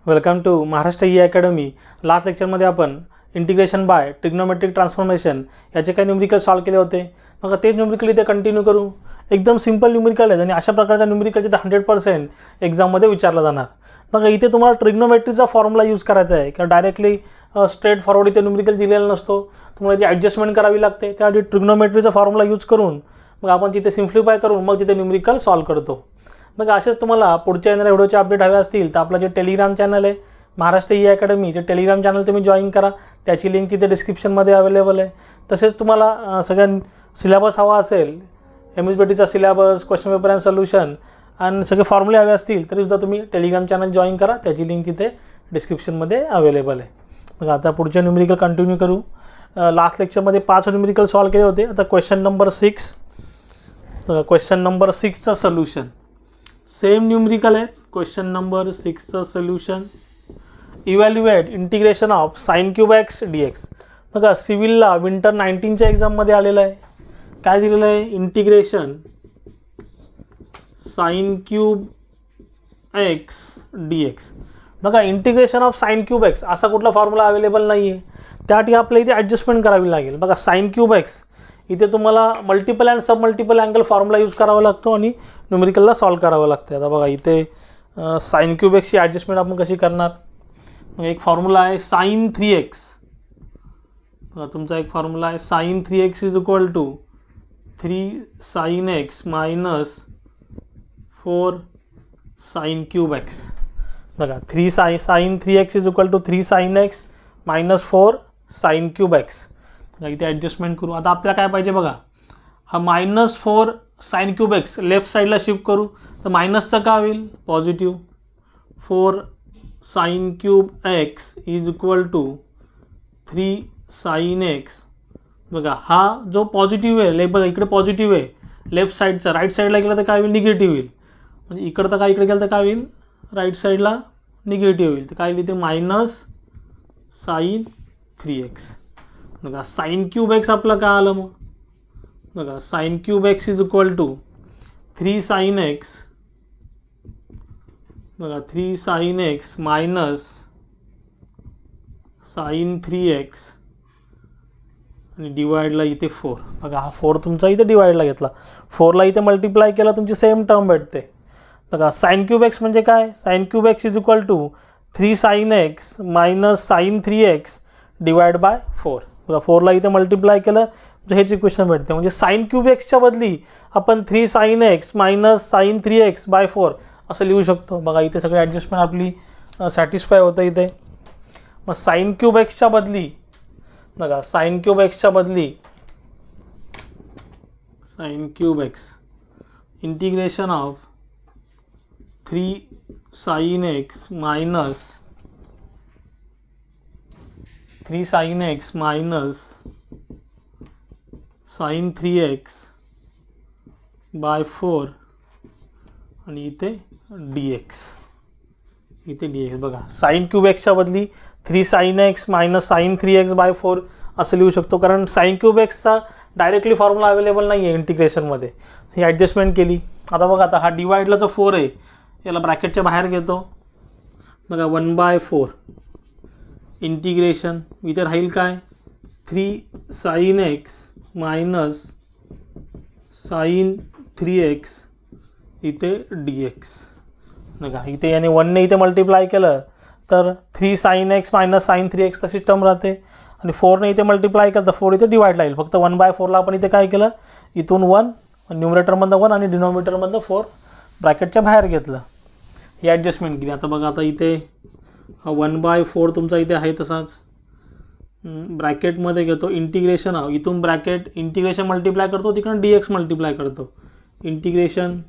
Welcome to Maharashtra e academy. Last लेक्चरमध्ये आपण integration by trigonometric transformation याचे काही न्यूमेरिकल सॉल्व केले होते। मग तेच न्यूमेरिकल इथे कंटिन्यू करू। एकदम सिंपल न्यूमेरिकल आहे आणि अशा प्रकारच्या न्यूमेरिकलचे 100% एक्झाममध्ये विचारला जाणार। मग इथे तुम्हाला ट्रिग्नोमेट्रीचा फॉर्म्युला यूज करायचा आहे किंवा डायरेक्टली स्ट्रेट फॉरवर्ड इथे न्यूमेरिकल दिलेला नसतो, तुम्हाला ती ॲडजस्टमेंट करावी लागते। त्यासाठी ट्रिग्नोमेट्रीचा फॉर्म्युला यूज करून मग आपण तिथे सिम्प्लिफाय करून मग तिथे न्यूमेरिकल सॉल्व करतो। मग असेच तुम्हाला पुढच्या येणाऱ्या व्हिडिओचे अपडेट हवे असतील तर आपलं जे टेलिग्राम चॅनल आहे महाराष्ट्र ई अकॅडमी, ते टेलिग्राम चॅनल तुम्ही जॉईन करा, त्याची लिंक तिथे डिस्क्रिप्शनमध्ये अवेलेबल आहे। तसेच तुम्हाला सगळ्या सिलेबस हवा असेल, MSBTचा syllabus, question paper and solution आणि सगळे फॉर्म्युले हवे असतील तरीसुद्धा तुम्ही टेलिग्राम चॅनल जॉईन करा, त्याची लिंक तिथे डिस्क्रिप्शनमध्ये अवेलेबल आहे। मग आता पुढचे न्यूमेरिकल कंटिन्यू करू। लास्ट लेक्चरमध्ये 5 न्यूमेरिकल सॉल्व केले होते। आता क्वेश्चन नंबर 6, क्वेश्चन नंबर 6चं सोल्युशन सेम न्यूमेरिकल आहे। क्वेश्चन नंबर 6चं solution, evaluate integration of sine cube x dx। बघा सिव्हिलला विंटर 19च्या एक्झाममध्ये आलेलं आहे। काय दिलेलं आहे? Integration sign cube x dx। बघा integration of sine cube x असा कुठला फॉर्म्युला अवेलेबल नाही आहे, त्यासाठी आपल्याला इथे ॲडजस्टमेंट करावी लागेल। बघा साइन क्यूब एक्स इथे तुम्हाला multiple and sub multiple angle formula use करावा लागतो आणि न्यूमेरिकलला सॉल्व करावं लागतं। आता बघा इथे साइन क्यूब एक्सची ॲडजस्टमेंट आपण कशी करणार? मग एक फॉर्म्युला आहे साइन 3x। बघा तुमचा एक फॉर्म्युला आहे sine 3x is equal to 3 sine x minus 4 sine cube x. बघा 3 sine 3x is equal to 3 sine x minus 4 sine cube x. इथे ॲडजस्टमेंट करू। आता आपल्याला काय पाहिजे बघा, हा minus 4 sine cube x left साईडला शिफ्ट करू तर मायनसचं का होईल? Positive 4 sine cube x is equal to 3 sine x. बघा हा जो पॉझिटिव्ह आहे, बघा इकडे पॉझिटिव्ह आहे लेफ्ट साईडचा, राईट साईडला गेला तर काय होईल? निगेटिव्ह होईल। म्हणजे इकडं तर काय इकडे गेलं तर काय होईल? राईट साईडला निगेटिव्ह होईल। तर काय लिहिते? Minus sine 3x। बघा साइन क्यूब एक्स आपलं काय आलं? मग बघा sine cube x is equal to 3 sine x, बघा 3 sine x minus sine 3x आणि डिवाइडला इथे 4। बघा हा 4 तुमचा इथे डिवाइडला घेतला, 4ला इथे मल्टिप्लाय केला, तुमची सेम टर्म भेटते। बघा साइन क्यूब एक्स म्हणजे काय? Sine cube x is equal to 3 sine x minus sine 3x divide by 4। बघा 4ला इथे मल्टिप्लाय केलं तर हेच इक्वेशन भेटते। म्हणजे साइन क्यूब एक्सच्या बदली आपण 3 sine x minus sine 3x by 4 असं लिहू शकतो। बघा इथे सगळी ॲडजस्टमेंट आपली सॅटिस्फाय होतं इथे। मग साइन क्यूब एक्सच्या बदली, बघा साइन क्यूब एक्सच्या बदली sine cube x integration of 3 sine x minus 3 sine x minus sine 3x by 4 आणि इथे dx, इथे dx। बघा साइन क्यूब एक्सच्या बदली 3 sine x minus sine 3x by 4 असं लिहू शकतो, कारण साइन क्यूब एक्सचा डायरेक्टली फॉर्म्युला अवेलेबल नाही आहे इंटिग्रेशनमध्ये, ही ॲडजस्टमेंट केली। आता बघा आता हा डिवाइडला जो 4 आहे याला ब्रॅकेटच्या बाहेर घेतो। बघा 1/4 इंटिग्रेशन इथे राहील काय? 3 sine x minus sine 3x इथे dx। बघा इथे याने 1ने इथे मल्टिप्लाय केलं तर 3 sine x minus sine 3x तशीच टर्म राहते आणि 4ने इथे मल्टिप्लाय केलं तर 4 इथे डिवाइड लागेल। फक्त 1/4ला आपण इथे काय केलं? इथून 1 न्यूमरेटरमधनं 1 आणि डिनॉमिनेटरमधनं 4 ब्रॅकेटच्या बाहेर घेतलं, ही ॲडजस्टमेंट केली। आता बघा आता इथे 1/4 तुमचा इथे आहे तसाच, ब्रॅकेटमध्ये घेतो इंटिग्रेशन ऑफ, इथून ब्रॅकेट इंटिग्रेशन मल्टिप्लाय करतो, तिकडून dx मल्टिप्लाय करतो। Integration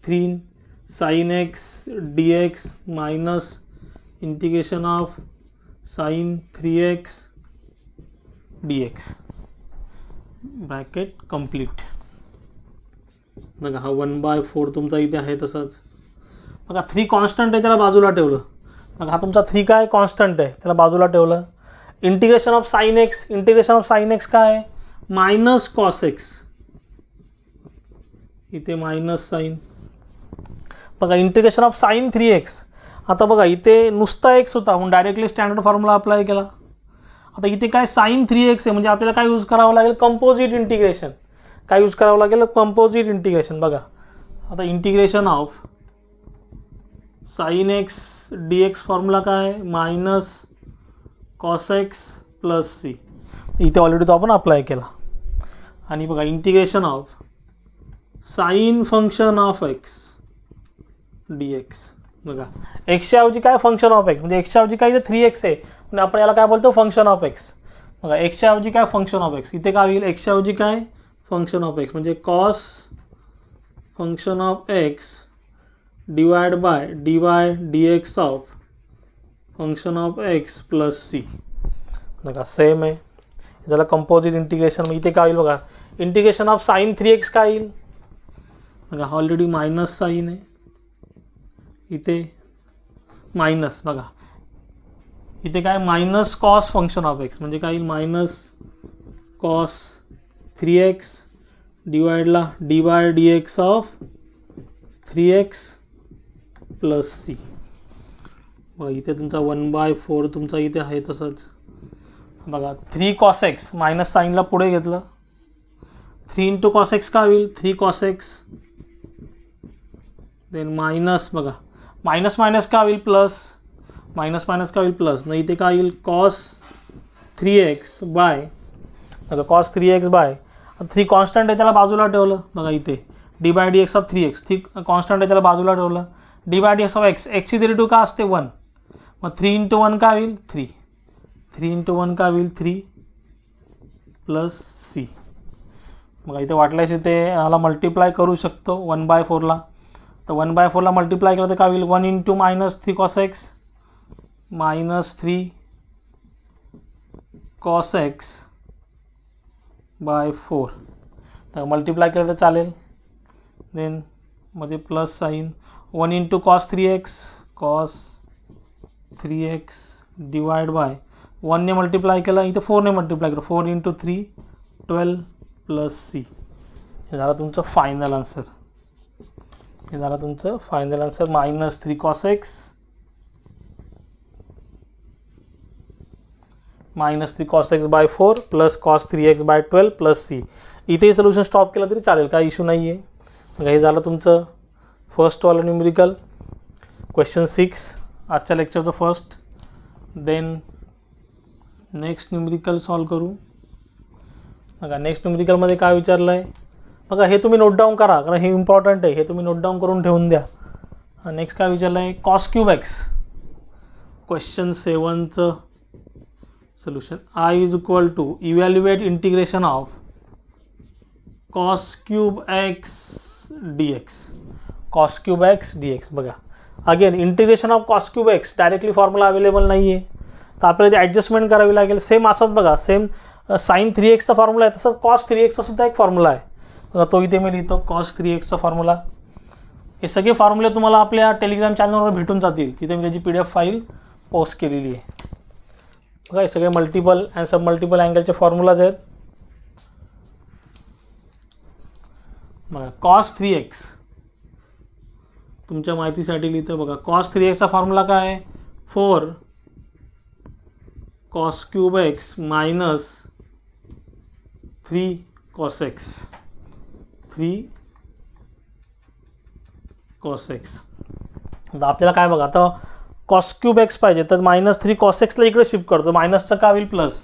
3 sine x dx minus integration of sign 3x dx, bracket complete. बघा हा 1/4 तुमचा इथे आहे तसाच। बघा 3 कॉन्स्टंट आहे, त्याला बाजूला ठेवलं। मग हा तुमचा 3 काय? कॉन्स्टंट आहे, त्याला बाजूला ठेवलं। Integration of sine x, integration of sine x काय आहे? मायनस कॉस एक्स, इथे मायनस साइन। बघा इंटिग्रेशन ऑफ साइन 3x आता बघा इथे नुसता एक्स होता म्हणून डायरेक्टली स्टँडर्ड फॉर्म्युला अप्लाय केला. आता इथे काय sin 3x आहे म्हणजे आपल्याला काय यूज करावं लागेल, कंपोजिट इंटिग्रेशन. काय यूज करावं लागेल, कंपोजिट इंटिग्रेशन. बघा आता integration of sin x dx formula काय आहे, minus cos x plus c. इथे ऑलरेडी तो आपण अप्लाय केला. आणि बघा integration of sine function of x dx. बघा एक्सच्या ऐवजी काय फंक्शन ऑफ एक्स, म्हणजे एक्सच्या ऐवजी काय इथे 3x आहे म्हणजे आपण याला काय बोलतो फंक्शन ऑफ एक्स. बघा एक्सच्या ऐवजी काय फंक्शन ऑफ एक्स, इथे काय होईल एक्सच्या ऐवजी काय फंक्शन ऑफ एक्स म्हणजे cos function of x divide by d y d x of function of x plus C. बघा सेम आहे. त्याला कंपोजिट इंटिग्रेशन मग इथे काय होईल बघा, इंटिग्रेशन ऑफ साइन 3x काय येईल बघा, ऑलरेडी मायनस साइन आहे, इथे मायनस. बघा इथे काय minus cos function of x म्हणजे काय येईल मायनस कॉस 3x डिवाइडला d y d x of 3x plus C. बघा इथे तुमचा 1/4 तुमचा इथे आहे तसंच. बघा 3 cos x मायनस साईनला पुढे घेतलं, 3 इंटू कॉस एक्स काय होईल 3 cos x देन मायनस. बघा मायनस मायनस काय होईल प्लस, मायनस मायनस काय होईल प्लस, नाही इथे काय येईल कॉस 3x बाय. बघा कॉस 3x बाय 3 कॉन्स्टंट आहे त्याला बाजूला ठेवलं. बघा इथे d by d x of 3x 3 constant आहे त्याला बाजूला ठेवलं. D by d x of x, एक्सची डेरिव्हेटिव्ह काय असते 1, मग 3 इंटू 1 काय होईल 3, 3 इंटू 1 काय होईल 3 प्लस सी. बघा इथे वाटल्यास इथे याला मल्टिप्लाय करू शकतो 1/4ला. तर 1/4ला मल्टिप्लाय केलं तर काय होईल 1 into minus 3 cos x minus 3 cos x by 4. तर मल्टिप्लाय केलं तर चालेल. देन मध्ये plus sine 1 into cos 3x divide by 1ने मल्टिप्लाय केलं, इथे 4ने मल्टिप्लाय केलं 4 इंटू 3 12 प्लस सी. हे झालं तुमचं फायनल आन्सर. हे झालं तुमचं final answer minus 3 cos x minus 3 cos x by 4 plus cos 3x by 12 plus c. इथे सोल्युशन स्टॉप केलं तरी चालेल, काही इश्यू नाही आहे. मग हे झालं तुमचं फर्स्टवालं न्यूमेरिकल क्वेश्चन 6 आजच्या लेक्चरचं first. Then next numerical solve करू. बघा नेक्स्ट न्यूमेरिकलमध्ये काय विचारलं आहे बघा, हे तुम्ही नोट डाऊन करा कारण हे इम्पॉर्टंट आहे, हे तुम्ही नोट डाऊन करून ठेवून द्या. नेक्स्ट काय विचारलं आहे कॉस क्यूब एक्स. क्वेश्चन 7चं solution I is equal to evaluate integration of cos cube x d x. Cos cube x d x. बघा again integration of cos cube x directly formula available नाही आहे तर आपल्याला ते adjustment करावी लागेल. Same असंच बघा, सेम साइन 3x चा फॉर्म्युला आहे तसंच कॉस 3x चा सुद्धा एक फॉर्म्युला आहे. बघा तो इथे मी लिहितो कॉस 3x चा फॉर्म्युला. हे सगळे फॉर्म्युले तुम्हाला आपल्या टेलिग्राम चॅनलवर भेटून जातील, तिथे मी त्याची PDF फाईल पोस्ट केलेली आहे. बघा हे सगळे मल्टिपल अँड सब मल्टिपल अँगलचे फॉर्म्युलाज आहेत. बघा कॉस 3x तुमच्या माहितीसाठी लिहितो. बघा कॉस 3x चा फॉर्म्युला काय आहे 4 cos cube x minus 3 cos x 3 cos x. आता आपल्याला काय बघा आता cos क्यूब एक्स पाहिजे तर मायनस 3 cos x ला इकडे शिफ्ट करतो, मायनसचं काय होईल प्लस.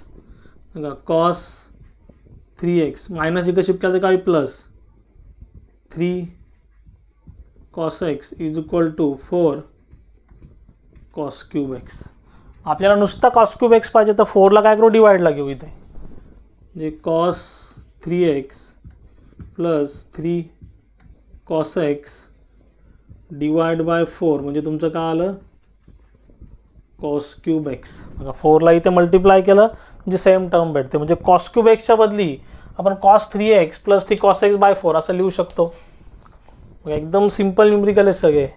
बघा cos 3x मायनस इकडे शिफ्ट केलं तर काय plus 3 cos x is equal to 4 cos cube x. आपल्याला नुसता cos क्यूब एक्स पाहिजे तर 4ला काय करू डिवाइडला घेऊ इथे, म्हणजे cos 3x plus 3 cos x divide by 4 म्हणजे तुमचं काय आलं cos क्यूब एक्स. बघा 4ला इथे मल्टिप्लाय केलं म्हणजे सेम टर्म भेटते, म्हणजे cos क्यूब एक्सच्या बदली आपण cos 3x plus 3 cos x by 4 असं लिहू शकतो. बघा एकदम सिम्पल न्यूमेरिकल आहे सगळे.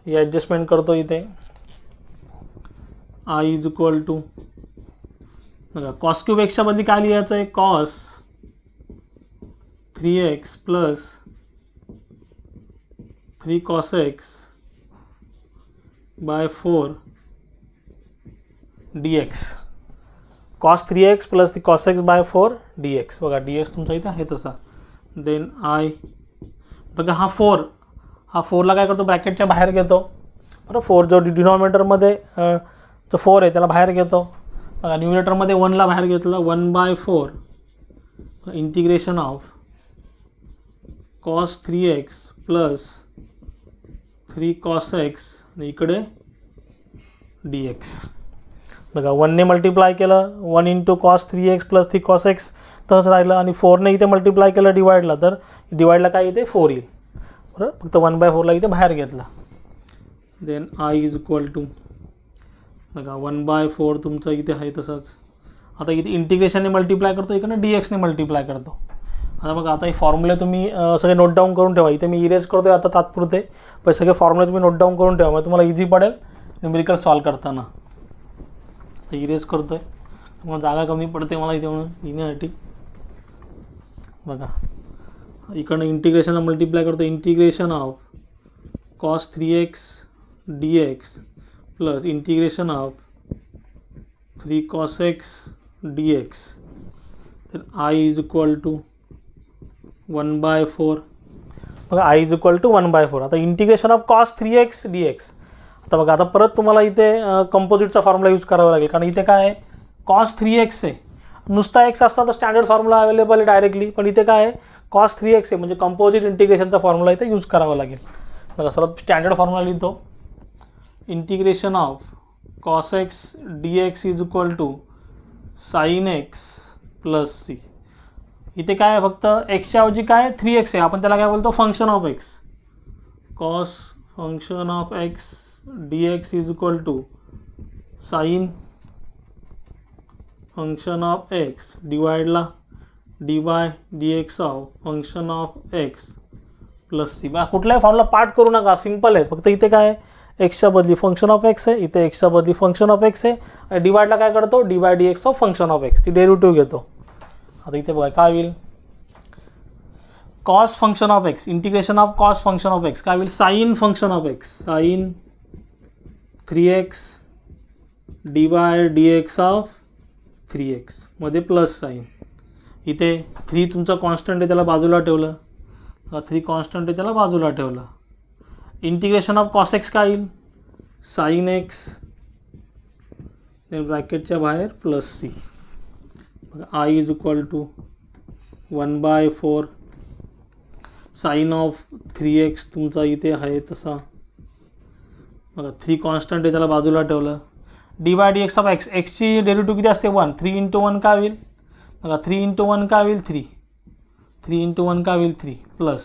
हे ॲडजस्टमेंट करतो इथे I इज इक्वल टू बघा cos क्यूब एक्सच्या बदली काय लिहायचं आहे cos 3x plus 3 cos x by 4 dx, cos 3x plus three cos x by 4 dx. बघा dx तुमचा इथे आहे तसा. देन आय, बघा हा 4ला काय करतो, ब्रॅकेटच्या बाहेर घेतो बरं. 4 जो डिनॉमिनेटरमध्ये जो 4 आहे त्याला बाहेर घेतो. बघा न्यूमिनेटरमध्ये 1ला बाहेर घेतलं, 1/4 integration of cos 3x plus 3 cos x इकडे dx. बघा 1ने मल्टिप्लाय केलं, 1 into cos 3x plus 3 cos x तसंच राहिलं, आणि 4ने इथे मल्टिप्लाय केलं डिवाइडला, तर डिवाइडला काय इथे 4 येईल बरं. फक्त 1/4ला इथे बाहेर घेतला. Then I is equal to, बघा 1/4 तुमचं इथे आहे तसंच. आता इथे इंटिग्रेशनने मल्टिप्लाय करतो, इकडनं dxने मल्टिप्लाय करतो. आता बघा आता हे फॉर्म्युले तुम्ही सगळे नोट डाऊन करून ठेवा. इथे मी इरेज करतो आता तात्पुरते, पण सगळे फॉर्म्युले तुम्ही नोट डाऊन करून ठेवा, मग तुम्हाला इझी पडेल न्यूमेरिकल सॉल्व करताना. इरेज करतो आहे, तुम्हाला जागा कमी पडते मला इथे म्हणून लिहिण्यासाठी. बघा इकडनं इंटिग्रेशनला मल्टिप्लाय करतो, integration of cos 3x dx plus integration of 3 cos x dx. तर I इज इक्वल टू 1/4. बघा I इज इक्वल टू 1/4. आता integration of cos 3x dx. आता बघा आता परत तुम्हाला इथे कंपोजिटचा फॉर्म्युला यूज करावा लागेल, कारण इथे काय आहे cos 3x आहे. नुसता x असता तर स्टँडर्ड फॉर्म्युला अवेलेबल आहे डायरेक्टली, पण इथे काय आहे cos 3x आहे, म्हणजे कंपोजिट इंटिग्रेशनचा फॉर्म्युला इथे यूज करावा लागेल. बघा सर्व स्टँडर्ड फॉर्म्युला लिहितो. Integration of cos x dx is equal to sin x plus c. इथे काय आहे फक्त एक्सच्या ऐवजी काय 3x आहे, आपण त्याला काय बोलतो function of x. cos function of x dx is equal to sin function of x डिवाइडला dy dx of function of x plus c. बघा कुठलाही फॉर्म्युला पार्ट करू नका, सिंपल आहे. फक्त इथे काय आहे एक्सच्या बदली फंक्शन ऑफ x आहे, इथे एक्सच्या बदली फंक्शन ऑफ x आहे, आणि डिवाइडला काय करतो dy dx of function of x, ती डेरिव्हेटिव्ह घेतो. आता इथे बघा काय होईल cos function of x, integration of cos function of x काय होईल sin function of x, sin 3x dy dx of 3x मध्ये प्लस साईन. इथे 3 तुमचा कॉन्स्टंट आहे त्याला बाजूला ठेवलं, 3 कॉन्स्टंट आहे त्याला बाजूला ठेवलं. इंटिग्रेशन ऑफ cos x काय येईल sin x ब्रॅकेटच्या बाहेर plus c. I is equal to 1/4 sine of 3x तुमचा इथे आहे तसा. बघा 3 कॉन्स्टंट आहे त्याला बाजूला ठेवलं. dy dx ऑफ x, एक्सची डेरिव्हेटिव्ह किती असते 1, 3 इंटू 1 काय होईल बघा 3 इंटू 1 काय होईल 3, 3 इंटू 1 काय होईल 3 प्लस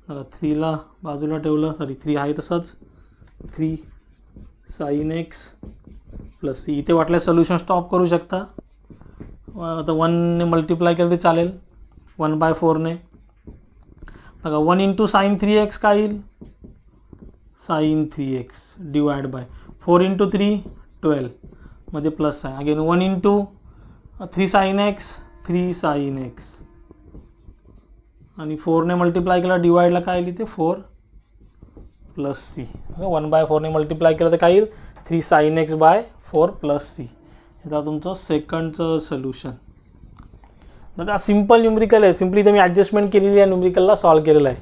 बघा 3ला बाजूला ठेवलं, सॉरी 3 आहे तसंच 3 साइन x प्लस c. इथे वाटल्यास सोल्युशन स्टॉप करू शकता. आता 1ने मल्टिप्लाय केलं ते चालेल 1/4ने. बघा 1 इंटू साइन 3x काय येईल sign 3x divide by 4 into 3 12 मध्ये प्लस आहे. Again 1 into 3 sine x 3 sine x, आणि 4ने मल्टिप्लाय केला डिवाइडला काय येईल ते 4 प्लस c. 1/4ने मल्टिप्लाय केलं तर काय येईल 3 sine x by 4 plus c. आता तुमचं सेकंडचं सोल्युशन. बघा सिंपल न्यूमरिकल आहे, सिम्पली इथे मी ॲडजस्टमेंट केलेली आहे, न्यूमरिकलला सॉल्व केलेलं आहे.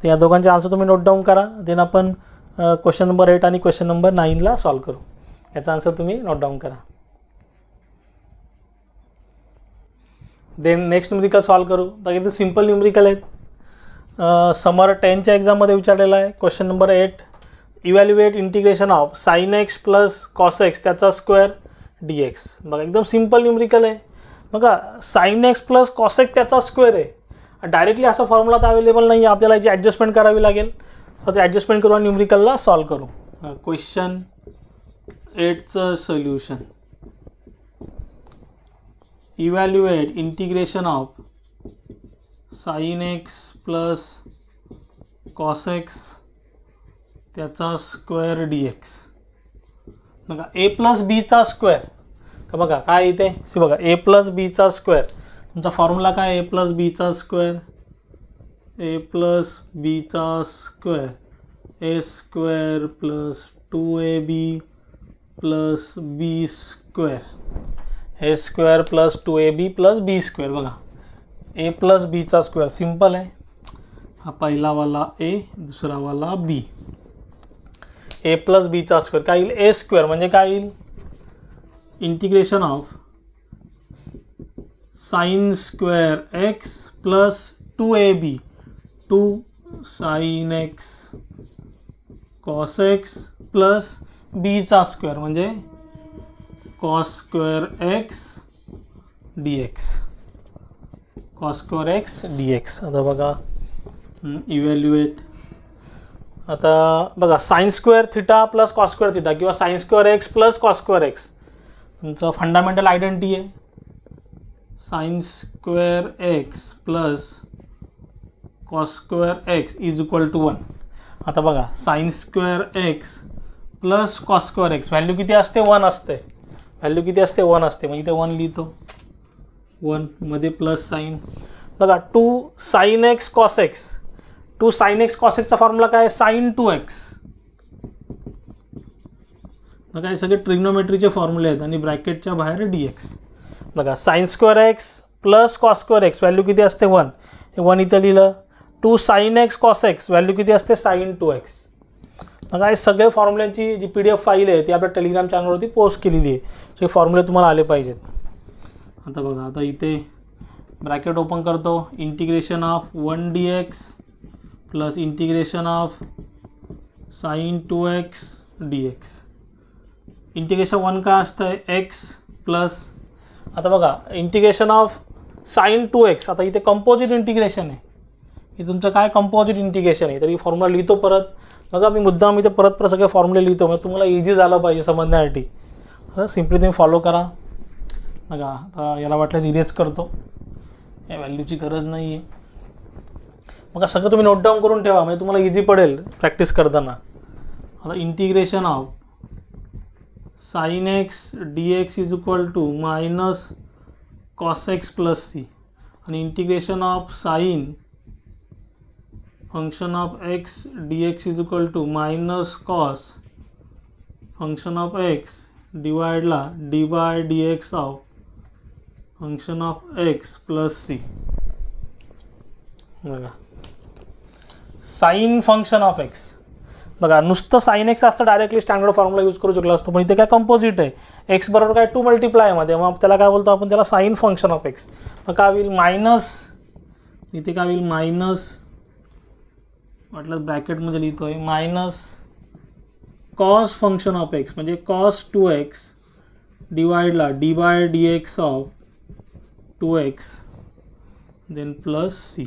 तर या दोघांचे आन्सर तुम्ही नोट डाऊन करा. देन आपण क्वेश्चन नंबर 8 आणि क्वेश्चन नंबर 9ला सॉल्व करू. याचा आन्सर तुम्ही नोट डाऊन करा. देन नेक्स्ट न्यूमरिकल सॉल्व करू. तर इथे सिंपल न्यूमरिकल आहेत. समर 10च्या एक्झाममध्ये विचारलेला आहे. Question number 8, evaluate integration of sine x plus cos x त्याचा स्क्वेअर dx. बघा एकदम सिंपल न्यूमरिकल आहे. बघा sine x plus cos x त्याचा स्क्वेअर आहे. डायरेक्टली असा फॉर्म्युला तर अवेलेबल नाही आहे, आपल्याला याची ॲडजस्टमेंट करावी लागेल. तर ते ॲडजस्टमेंट करू आणि न्यूमरिकलला सॉल्व करू. क्वेश्चन 8चं solution. Evaluate integration of sine x plus cos x त्याचा स्क्वेअर dx. बघा a प्लस बीचा स्क्वेअर, का बघा काय इथे सी बघा a प्लस बीचा स्क्वेअर, तुमचा फॉर्म्युला काय a प्लस बीचा स्क्वेअर, a प्लस बीचा square a square plus 2ab plus B square, A square plus 2ab plus B square. बघा ए प्लस बीचा स्क्वेअर सिम्पल आहे. हा पहिला वाला ए, दुसरा वाला बी. ए प्लस बीचा स्क्वेअर काय येईल, ए स्क्वेअर म्हणजे काय येईल, integration of sine square x plus 2ab 2 sine x cos x plus बीचा स्क्वेअर म्हणजे cos square x d x, cos square x d x. आता बघा इव्हॅल्युएट. आता बघा sine square theta plus cos square theta किंवा sine square x plus cos square x तुमचं fundamental identity आहे. Sine square x plus cos square x is equal to 1. आता बघा sine square x plus cos square x value किती असते, 1 असते. Value किती असते, 1 असते. म्हणजे ते 1 लिहितो, 1 मध्ये प्लस साइन. बघा 2 sine x cos x, 2 sine x cos एक्सचा फॉर्म्युला काय, साइन 2x. बघा हे सगळे ट्रिग्नोमेट्रीचे फॉर्म्युले आहेत आणि ब्रॅकेटच्या बाहेर dx. बघा sine square x plus cos square x value किती असते, 1. हे 1 इथं लिहिलं. 2 sine x cos x value किती असते, साइन 2x. बघा हे सगळे फॉर्म्युल्यांची जी PDF फाईल आहे ती आपल्या टेलिग्राम चॅनलवरती पोस्ट केलेली आहे. सो हे फॉर्म्युले तुम्हाला आले पाहिजेत. आता बघा आता इथे ब्रॅकेट ओपन करतो, integration of 1 dx plus integration of sign 2x dx. Integration 1 काय असतं, x प्लस. आता बघा इंटिग्रेशन ऑफ साइन 2x, आता इथे कंपोजिट इंटिग्रेशन आहे, हे तुमचं काय कंपोजिट इंटिग्रेशन आहे. तर ही फॉर्म्युला लिहितो परत. बघा मी मुद्दाम इथे परत सगळे फॉर्म्युले लिहितो म्हणजे तुम्हाला इझी झालं पाहिजे समजण्यासाठी. सिम्पली तुम्ही फॉलो करा. बघा आता याला वाटलं इरेज करतो, या व्हॅल्यूची गरज नाही आहे. मग सगळं तुम्ही नोट डाऊन करून ठेवा म्हणजे तुम्हाला इझी पडेल प्रॅक्टिस करताना. आता integration of sine x d x is equal to minus cos x plus C आणि integration of sine function of x d x is equal to minus cos function of x डिवाइडला d by d x of function of x plus C. बघा sine function of x, बघा नुसतं sine x असतं directly standard formula use करू शकला असतो, पण इथे काय कंपोजिट आहे. एक्स बरोबर काय 2 मल्टिप्लाय मध्ये, मग त्याला काय बोलतो आपण, त्याला साइन फंक्शन ऑफ एक्स. मग काय होईल मायनस, इथे काय होईल मायनस, म्हटलं ब्रॅकेटमध्ये लिहितो आहे minus cos function of x म्हणजे कॉस 2x डिवाइडला d by d x of 2x then plus C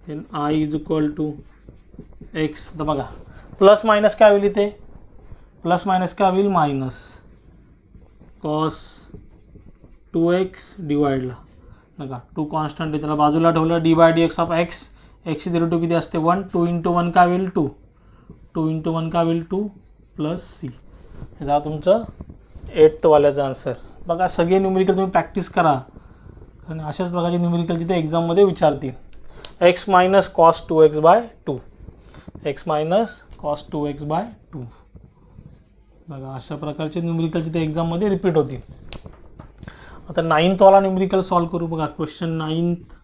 then I is equal to x. तर बघा प्लस मायनस काय होईल, इथे प्लस मायनस काय होईल मायनस कॉस 2x डिवाइडला. बघा 2 कॉन्स्टंट आहे त्याला बाजूला ठेवलं, d by d x of x, एक्सची डेरिव्हेटिव्ह किती असते 1, 2 इंटू 1 काय होईल 2, 2 इंटू 1 काय होईल 2 प्लस सी. हे तुमचं 8th वाल्याचा आन्सर. बघा सगळे न्यूमेरिकल तुम्ही प्रॅक्टिस करा आणि अशाच प्रकारचे न्यूमेरिकल तिथे एक्झाममध्ये विचारतील. X minus cos 2x by 2, x minus cos 2x by 2. बघा अशा प्रकारचे न्यूमेरिकल तिथे एक्झाममध्ये रिपीट होतील. आता 9th वाला न्यूमेरिकल सॉल्व करू. बघा question 9th,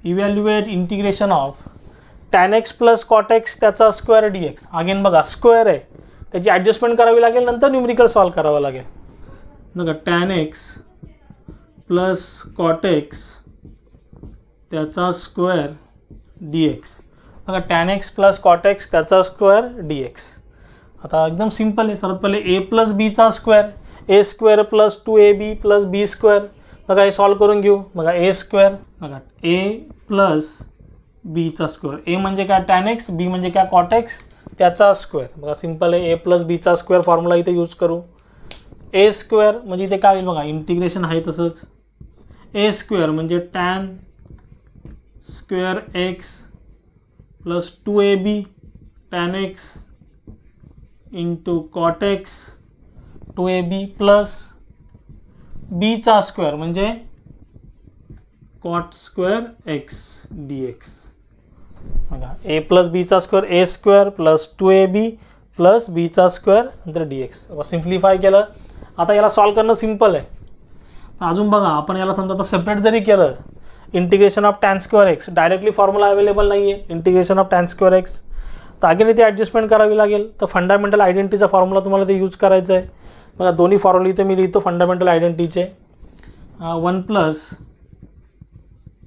evaluate integration of tan x plus cot x त्याचा स्क्वेअर डी एक्स. अगेन बघा स्क्वेअर आहे, त्याची ॲडजस्टमेंट करावी लागेल, नंतर न्यूमेरिकल सॉल्व करावं लागेल. बघा tan x plus cot x त्याचा स्क्वेअर डी एक्स. बघा tan x plus cot x त्याचा स्क्वेअर डी एक्स. आता एकदम सिम्पल आहे. सर्वात पहिले ए प्लस बीचा स्क्वेअर, ए स्क्वेअर प्लस 2ab प्लस बी स्क्वेअर. बघा हे सॉल्व करून घेऊ. बघा ए स्क्वेअर, बघा ए प्लस बीचा स्क्वेअर, ए म्हणजे काय tan x, बी म्हणजे काय कॉट एक्स त्याचा स्क्वेअर. बघा सिम्पल आहे, ए प्लस बीचा स्क्वेअर फॉर्म्युला इथे यूज करू. ए स्क्वेअर म्हणजे इथे काय होईल बघा इंटिग्रेशन आहे तसंच. ए स्क्वेअर म्हणजे tan square x plus 2ab tan x into cot x 2ab plus बीचा स्क्वेअर म्हणजे cot square x d x. बघा ए प्लस बीचा स्क्वेअर ए स्क्वेअर प्लस 2ab प्लस बीचा स्क्वेअर नंतर dx. सिम्प्लिफाय केलं. आता याला सॉल्व करणं सिम्पल आहे. अजून बघा आपण याला समजा आता सेपरेट जरी केलं integration of tan square x directly formula available नाही आहे integration of tan square x तर अगेन इथे ॲडजस्टमेंट करावी लागेल. तर फंडामेंटल आयडेंटिटीचा फॉर्म्युला तुम्हाला ते यूज करायचा आहे. बघा दोन्ही फॉर्म्युला इथे मी लिहितो फंडामेंटल आयडेंटिटीचे 1 plus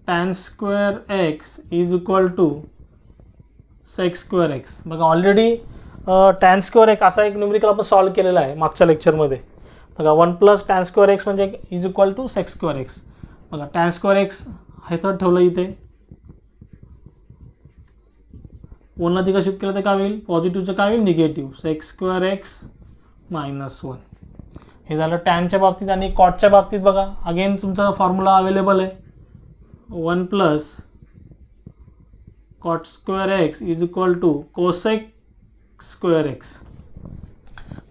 tan square x is equal to sec square x. बघा ऑलरेडी टॅन स्क्वेअर एक्स असा एक न्यूमेरिकल आपण सॉल्व केलेला आहे मागच्या लेक्चरमध्ये. बघा 1 प्लस टॅन स्क्वेअर एक्स म्हणजे is equal to sec square x. बघा टॅन स्क्वेअर एक्स हे तर ठेवलं इथे 1ला तिकडे शिफ्ट केलं तर काय होईल पॉझिटिव्हचं काय होईल निगेटिव्ह सेक स्क्वेअर एक्स -1. हे झालं टॅनच्या बाबतीत. आणि कॉटच्या बाबतीत बघा अगेन तुमचा फॉर्म्युला अवेलेबल आहे 1 plus cot square x is equal to cosec square x.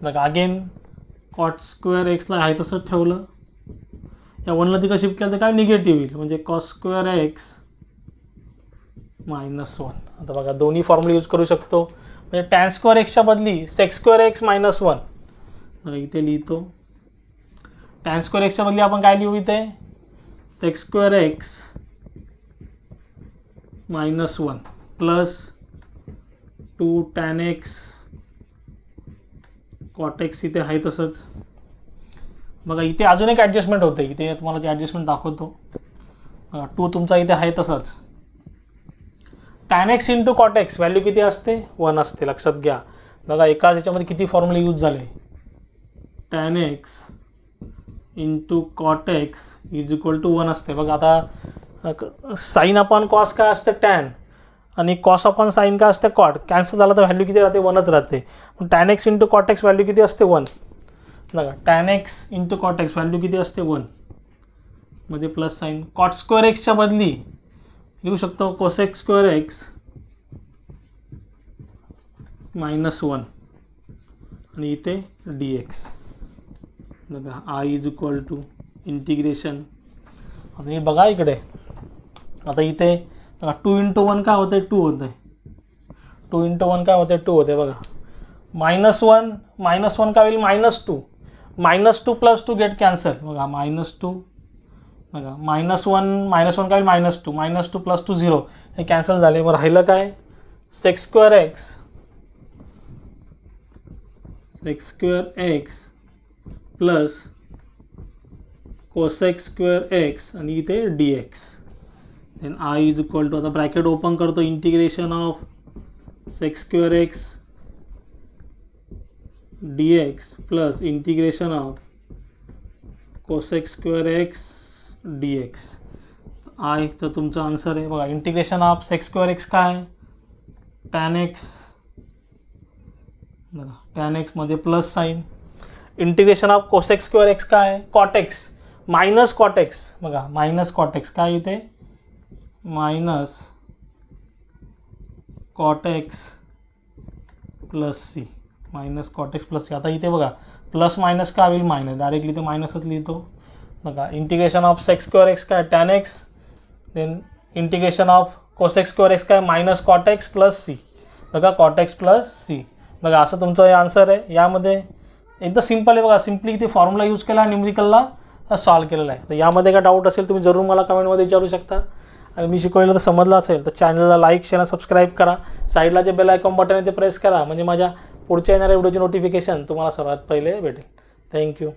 बघा अगेन कॉट स्क्वेअर एक्सला आहे तसंच ठेवलं या 1ला तिकडे शिफ्ट केलं तर काय निगेटिव्ह येईल म्हणजे कॉस स्क्वेअर एक्स -1. आता बघा दोन्ही फॉर्म्युला यूज करू शकतो म्हणजे टॅन स्क्वेअर एक्सच्या बदली सेक स्क्वेअर एक्स -1. बघा इथे लिहितो टॅन स्क्वेअर एक्सच्या बदली आपण काय लिहू इथे sec square x -1 plus 2 tan x cot x इथे आहे तसंच. बघा इथे अजून एक ॲडजस्टमेंट होते इथे तुम्हाला जे ॲडजस्टमेंट दाखवतो. 2 तुमचा इथे आहे तसंच. Tan x into cot x value किती असते 1 असते लक्षात घ्या. बघा एकाच याच्यामध्ये किती फॉर्म्युला यूज झाले tan x into cot x is equal to 1 असते. बघा आता साईन अपॉन कॉस काय असते टॅन आणि कॉस अपॉन साईन काय असते कॉट कॅन्सल झालं तर व्हॅल्यू किती राहते 1च राहते. पण tan x into cot x value किती असते 1. बघा tan x into cot x value किती असते 1 मध्ये प्लस साईन. कॉट स्क्वेअर एक्सच्या बदली लिहू शकतो कोसेक स्क्वेअर एक्स -1 आणि इथे dx. बघा I is equal to integration. आता हे बघा इकडे आता इथे बघा 2 इंटू 1 काय होतं 2 होतं 2 इंटू 1 काय होतं 2 होते. बघा -1 काय होईल -2 -2 प्लस 2 गेट कॅन्सल. बघा -2 बघा -1 काय होईल -2 प्लस 2 0 हे कॅन्सल झाले. मग राहिलं काय sec square x plus cosec square x आणि इथे dx. Then I is equal to आता ब्रॅकेट ओपन करतो integration of sec square x dx plus integration of cosec square x dx. आयचं तुमचा आन्सर आहे. बघा integration of sec square x काय tan x. बघा टॅन एक्समध्ये plus sign. Integration of cosec square x काय cot x minus cot x. बघा minus cot x काय इथे minus cot x plus c minus cot x plus c. आता इथे बघा प्लस मायनस काय होईल मायनस डायरेक्टली इथे मायनसच लिहितो. बघा integration of sec square x काय tan x then integration of cosec square x काय minus cot x plus C. बघा कॉट एक्स प्लस सी. बघा असं तुमचं हे आन्सर आहे. यामध्ये एकदम सिम्पल आहे. बघा सिम्पली इथे फॉर्म्युला यूज केला न्यूमेरिकलला सॉल्व केलेला आहे. तर यामध्ये काय डाऊट असेल तुम्ही जरूर मला कमेंटमध्ये विचारू शकता. आणि मी शिकवलेलं तर समजलं असेल तर चॅनलला लाईक शेअर सबस्क्राईब करा. साईडला जे बेल आयकॉन बटन आहे ते प्रेस करा म्हणजे माझ्या पुढच्या येणाऱ्या व्हिडिओची नोटिफिकेशन तुम्हाला सर्वात पहिले भेटेल. थँक्यू.